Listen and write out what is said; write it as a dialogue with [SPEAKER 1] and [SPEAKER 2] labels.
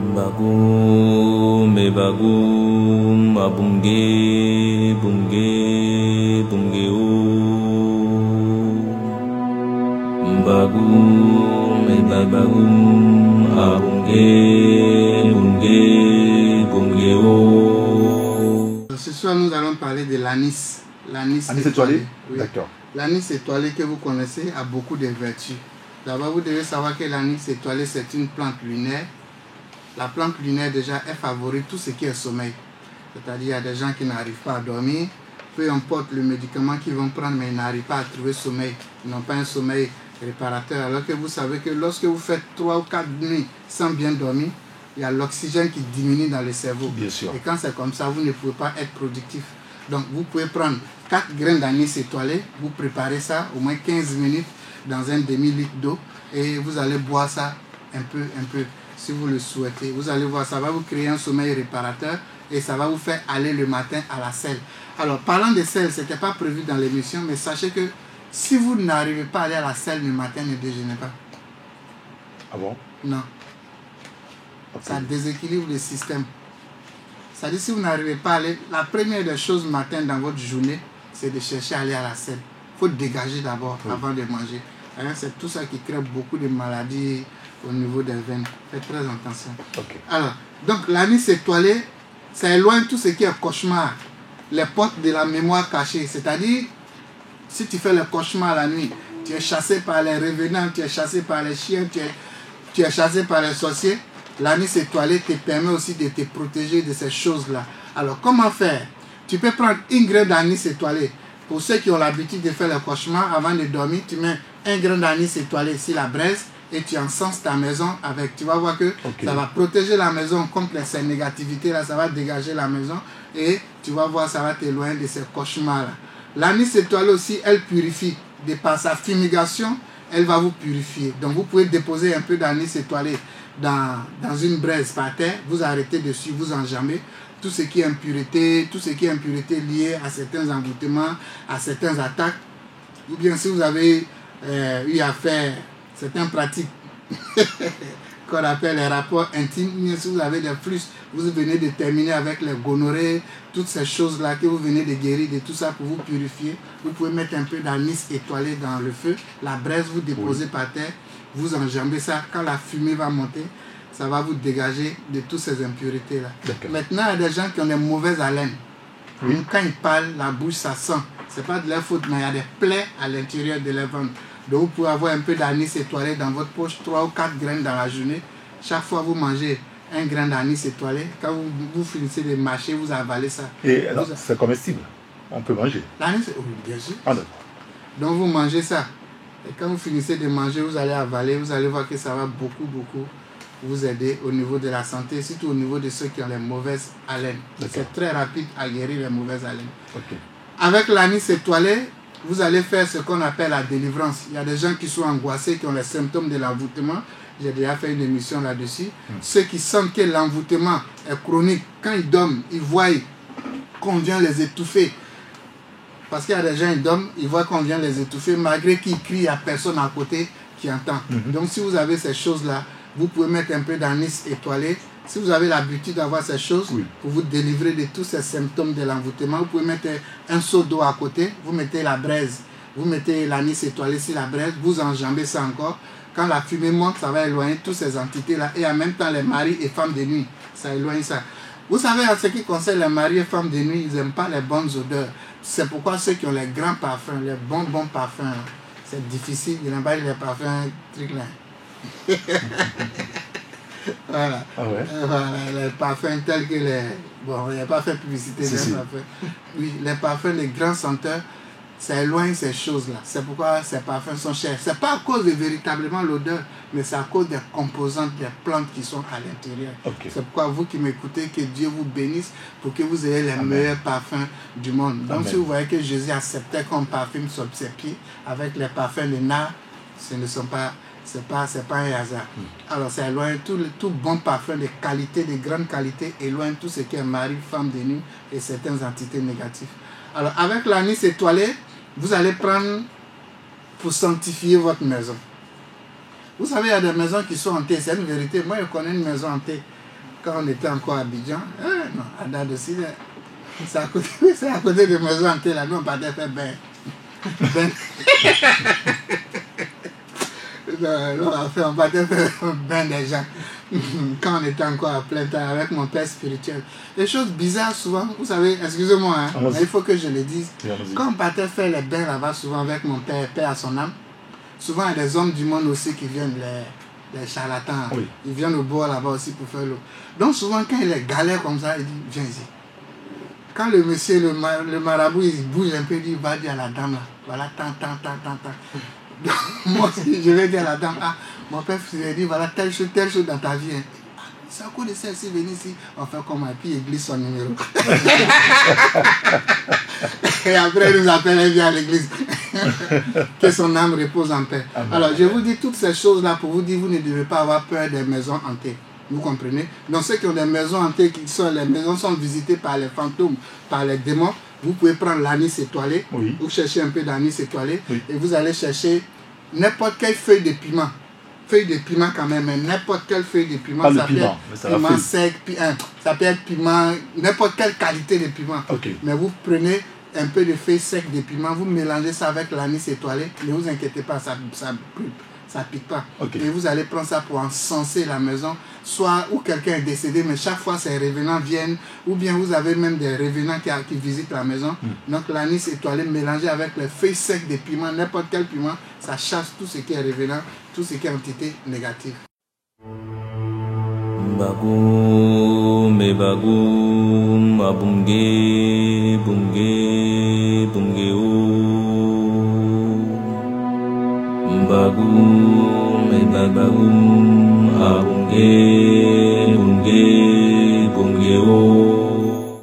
[SPEAKER 1] Bagum e bagum abumge bumge bumge o bagum e bagum abumge bumge bumge o.
[SPEAKER 2] Ce soir nous allons parler de l'anis. L'anis
[SPEAKER 3] étoilé,
[SPEAKER 2] oui.
[SPEAKER 3] D'accord.
[SPEAKER 2] L'anis étoilé que vous connaissez a beaucoup de vertus. D'abord vous devez savoir que l'anis étoilé c'est une plante lunaire. La plante lunaire déjà elle favorise tout ce qui est sommeil. C'est-à-dire il y a des gens qui n'arrivent pas à dormir, peu importe le médicament qu'ils vont prendre, mais ils n'arrivent pas à trouver sommeil. Ils n'ont pas un sommeil réparateur. Alors que vous savez que lorsque vous faites 3 ou 4 nuits sans bien dormir, il y a l'oxygène qui diminue dans le cerveau.
[SPEAKER 3] Bien sûr.
[SPEAKER 2] Et quand c'est comme ça, vous ne pouvez pas être productif. Donc vous pouvez prendre 4 graines d'anis étoilé, vous préparez ça au moins 15 minutes dans un demi-litre d'eau et vous allez boire ça un peu. Si vous le souhaitez, vous allez voir, ça va vous créer un sommeil réparateur et ça va vous faire aller le matin à la selle. Alors, parlant de selle, ce n'était pas prévu dans l'émission, mais sachez que si vous n'arrivez pas à aller à la selle le matin, ne déjeunez pas.
[SPEAKER 3] Ah bon?
[SPEAKER 2] Non. Okay. Ça déséquilibre le système. C'est-à-dire, si vous n'arrivez pas à aller, la première des choses le matin dans votre journée, c'est de chercher à aller à la selle. Il faut dégager d'abord avant de manger. C'est tout ça qui crée beaucoup de maladies au niveau des veines. Faites très attention.
[SPEAKER 3] Okay.
[SPEAKER 2] Alors, donc l'anis étoilé, ça éloigne tout ce qui est cauchemar, les portes de la mémoire cachée. C'est-à-dire, si tu fais le cauchemar la nuit, tu es chassé par les revenants, tu es chassé par les chiens, tu es chassé par les sorciers, l'anis étoilé te permet aussi de te protéger de ces choses-là. Alors, comment faire? Tu peux prendre une graine d'anis étoilé. Pour ceux qui ont l'habitude de faire le cauchemar, avant de dormir, tu mets un grain d'anis étoilé sur la braise et tu encenses ta maison avec. Tu vas voir que ça va protéger la maison contre ces négativités-là, ça va dégager la maison et tu vas voir, ça va t'éloigner de ces cauchemars-là. L'anis étoilé aussi, elle purifie. De par sa fumigation, elle va vous purifier. Donc vous pouvez déposer un peu d'anis étoilé dans une braise par terre, vous arrêtez dessus, vous enjambez. Tout ce qui est impureté, liées à certains envoûtements, à certaines attaques, ou bien si vous avez eu à faire certaines pratiques qu'on appelle les rapports intimes, ou bien si vous avez des flux, vous venez de terminer avec les gonorrhées, toutes ces choses-là que vous venez de guérir, de tout ça pour vous purifier, vous pouvez mettre un peu d'anis étoilé dans le feu, la braise vous déposez par terre, vous enjambez ça, quand la fumée va monter, ça va vous dégager de toutes ces impuretés-là. Maintenant, il y a des gens qui ont des mauvaises haleines. Oui. Quand ils parlent, la bouche, ça sent. Ce n'est pas de leur faute, mais il y a des plaies à l'intérieur de leur ventre. Donc, vous pouvez avoir un peu d'anis étoilé dans votre poche, 3 ou 4 graines dans la journée. Chaque fois, vous mangez un grain d'anis étoilé. Quand vous finissez de mâcher, vous avalez ça.
[SPEAKER 3] Et c'est comestible? On peut manger?
[SPEAKER 2] L'anis, oui, bien sûr.
[SPEAKER 3] Ah, d'accord.
[SPEAKER 2] Donc, vous mangez ça. Et quand vous finissez de manger, vous allez avaler. Vous allez voir que ça va beaucoup vous aider au niveau de la santé, surtout au niveau de ceux qui ont les mauvaises haleines. C'est très rapide à guérir les mauvaises haleines. Avec l'anis étoilé, vous allez faire ce qu'on appelle la délivrance. Il y a des gens qui sont angoissés, qui ont les symptômes de l'envoûtement. J'ai déjà fait une émission là-dessus. Ceux qui sentent que l'envoûtement est chronique, quand ils dorment, ils voient qu'on vient les étouffer. Parce qu'il y a des gens, ils dorment, ils voient qu'on vient les étouffer, malgré qu'ils crient, il n'y a personne à côté qui entend. Donc si vous avez ces choses-là, vous pouvez mettre un peu d'anis étoilé. Si vous avez l'habitude d'avoir ces choses, pour vous délivrer de tous ces symptômes de l'envoûtement, vous pouvez mettre un seau d'eau à côté, vous mettez la braise, vous mettez l'anis étoilé sur la braise, vous enjambez ça encore. Quand la fumée monte, ça va éloigner toutes ces entités-là. Et en même temps, les maris et femmes de nuit, ça éloigne ça. Vous savez, en ce qui concerne les maris et femmes de nuit, ils n'aiment pas les bonnes odeurs. C'est pourquoi ceux qui ont les grands parfums, les bons parfums, c'est difficile. Ils n'aiment pas les parfums trucs-là. Voilà.
[SPEAKER 3] Ah ouais.
[SPEAKER 2] Voilà, les parfums tels que les... Bon, il n'y a pas fait publicité des parfums. Oui, les parfums, les grands senteurs, ça éloigne ces choses-là. C'est pourquoi ces parfums sont chers. Ce n'est pas à cause de véritablement l'odeur, mais c'est à cause des composantes des plantes qui sont à l'intérieur. C'est pourquoi vous qui m'écoutez, que Dieu vous bénisse pour que vous ayez les meilleurs parfums du monde. Donc si vous voyez que Jésus acceptait qu'on parfume sur ses pieds avec les parfums de nard, ce ne sont pas... C'est pas un hasard. Alors ça éloigne tout bon parfum de qualité, de grande qualité, éloigne tout ce qui est mari, femme de nuit et certaines entités négatives. Alors avec l'anis étoilé, vous allez prendre pour sanctifier votre maison. Vous savez, il y a des maisons qui sont hantées, c'est une vérité. Moi, je connais une maison hantée. quand on était encore à Abidjan, non, à Dade aussi, c'est à côté de maison hantée là, nous on partait faire ben. On partait faire ben des gens. Quand on était encore à plein temps avec mon père spirituel. Des choses bizarres souvent, vous savez, excusez-moi, hein, mais il faut que je le dise. Quand on partait faire les bains là-bas, souvent avec mon père, père à son âme, souvent il y a des hommes du monde aussi qui viennent, les charlatans,
[SPEAKER 3] oui.
[SPEAKER 2] Ils viennent au bord là-bas aussi pour faire l'eau. Donc souvent quand il est galère comme ça, il dit, viens ici. Quand le monsieur, le marabout, il bouge un peu, il dit, va dire à la dame là, voilà, tant. Donc, moi aussi, je vais dire à la dame, ah, mon père il dit, voilà, telle chose dans ta vie. Hein. C'est à cause de celle-ci, venez ici, on fait comme un, puis il glisse son numéro. Et après, il nous appelle, il vient à l'église. Que son âme repose en paix. Amen. Alors, je vous dis toutes ces choses-là pour vous dire, vous ne devez pas avoir peur des maisons hantées. Vous comprenez? Donc, ceux qui ont des maisons hantées, les maisons sont visitées par les fantômes, par les démons. Vous pouvez prendre l'anis étoilé,
[SPEAKER 3] oui.
[SPEAKER 2] Vous cherchez un peu d'anis étoilé,
[SPEAKER 3] oui.
[SPEAKER 2] Et vous allez chercher n'importe quelle feuille de piment. Feuille de piment quand même, mais n'importe quelle feuille de piment.
[SPEAKER 3] Pas
[SPEAKER 2] ça
[SPEAKER 3] peut
[SPEAKER 2] piment,
[SPEAKER 3] être
[SPEAKER 2] piment sec, ça peut être piment, n'importe quelle qualité de piment.
[SPEAKER 3] Okay.
[SPEAKER 2] Mais vous prenez un peu de feuilles secs de piment, vous mélangez ça avec l'anis étoilé, ne vous inquiétez pas, ça pique pas.
[SPEAKER 3] Okay.
[SPEAKER 2] Et vous allez prendre ça pour encenser la maison, soit où quelqu'un est décédé, mais chaque fois ces revenants viennent, ou bien vous avez même des revenants qui visitent la maison. Donc l'anis étoilé mélangé avec les feuilles secs de piment, n'importe quel piment, ça chasse tout ce qui est revenant, tout ce qui est entité négative.
[SPEAKER 1] Bagum, bagum, abumge, bumge, bumge o. Bagum, abumge.